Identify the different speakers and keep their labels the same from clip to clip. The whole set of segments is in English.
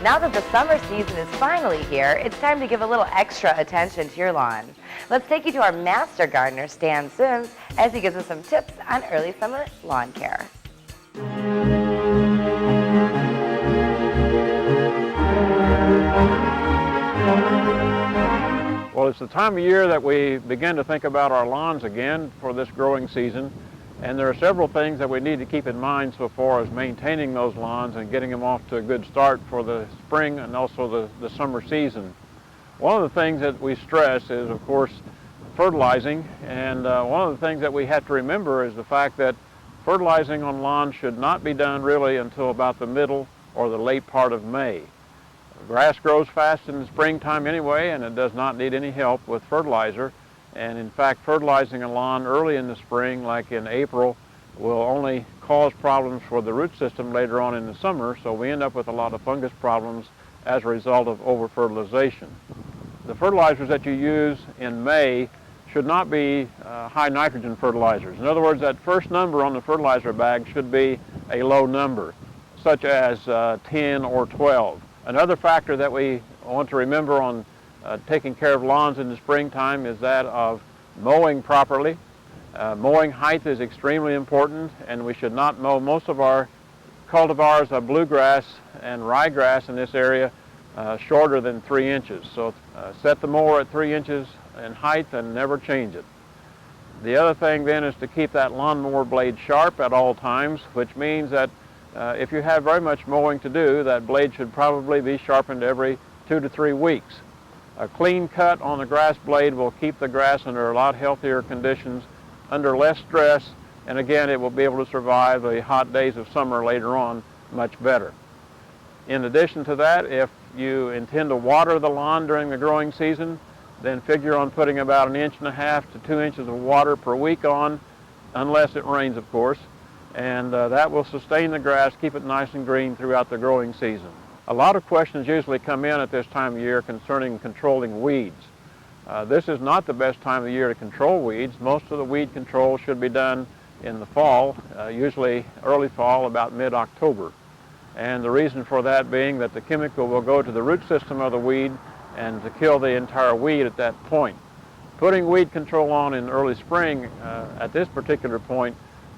Speaker 1: Now that the summer season is finally here, it's time to give a little extra attention to your lawn. Let's take you to our master gardener, Stan SIMS, as he gives us some tips on early summer lawn care.
Speaker 2: Well, it's the time of year that we begin to think about our lawns again for this growing season. And there are several things that we need to keep in mind so far as maintaining those lawns and getting them off to a good start for the spring and also the summer season. One of the things that we stress is, of course, fertilizing. And one of the things that we have to remember is the fact that fertilizing on lawns should not be done really until about the middle or the late part of May. Grass grows fast in the springtime anyway, and it does not need any help with fertilizer. And in fact, fertilizing a lawn early in the spring, like in April, will only cause problems for the root system later on in the summer, so we end up with a lot of fungus problems as a result of over-fertilization. The fertilizers that you use in May should not be high nitrogen fertilizers. In other words, that first number on the fertilizer bag should be a low number, such as 10 or 12. Another factor that we want to remember on taking care of lawns in the springtime is that of mowing properly. Mowing height is extremely important, and we should not mow most of our cultivars of bluegrass and ryegrass in this area shorter than 3 inches. So set the mower at 3 inches in height and never change it. The other thing then is to keep that lawnmower blade sharp at all times, which means that if you have very much mowing to do, that blade should probably be sharpened every 2 to 3 weeks. A clean cut on the grass blade will keep the grass under a lot healthier conditions, under less stress, and again, it will be able to survive the hot days of summer later on much better. In addition to that, if you intend to water the lawn during the growing season, then figure on putting about 1.5 to 2 inches of water per week on, unless it rains, of course, and that will sustain the grass, keep it nice and green throughout the growing season. A lot of questions usually come in at this time of year concerning controlling weeds. This is not the best time of year to control weeds. Most of the weed control should be done in the fall, usually early fall, about mid-October. And the reason for that being that the chemical will go to the root system of the weed and to kill the entire weed at that point. Putting weed control on in early spring at this particular point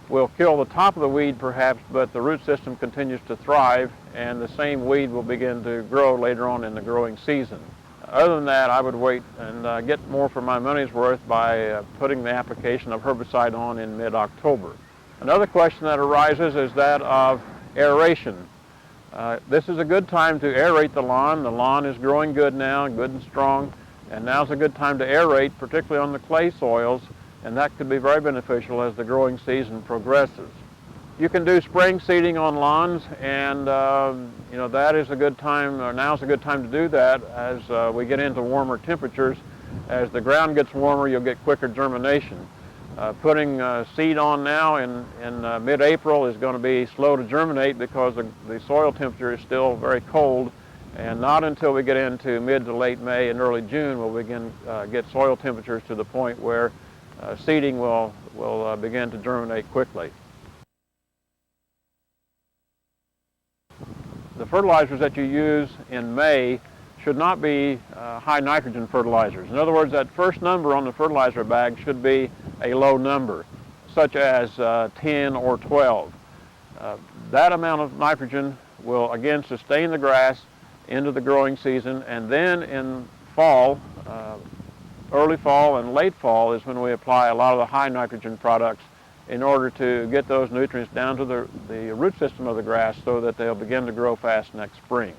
Speaker 2: will kill the top of the weed perhaps, but the root system continues to thrive and the same weed will begin to grow later on in the growing season. Other than that, I would wait and get more for my money's worth by putting the application of herbicide on in mid-October. Another question that arises is that of aeration. This is a good time to aerate the lawn. The lawn is growing good now, good and strong, and now's a good time to aerate, particularly on the clay soils, and that could be very beneficial as the growing season progresses. You can do spring seeding on lawns, and that is a good time, or now's a good time to do that as we get into warmer temperatures. As the ground gets warmer, you'll get quicker germination. Putting seed on now in mid-April is going to be slow to germinate because the soil temperature is still very cold, and not until we get into mid to late May and early June will we get soil temperatures to the point where seeding will begin to germinate quickly. The fertilizers that you use in May should not be high nitrogen fertilizers. In other words, that first number on the fertilizer bag should be a low number, such as 10 or 12. That amount of nitrogen will again sustain the grass into the growing season, and then in fall, early fall and late fall is when we apply a lot of the high nitrogen products in order to get those nutrients down to the root system of the grass so that they'll begin to grow fast next spring.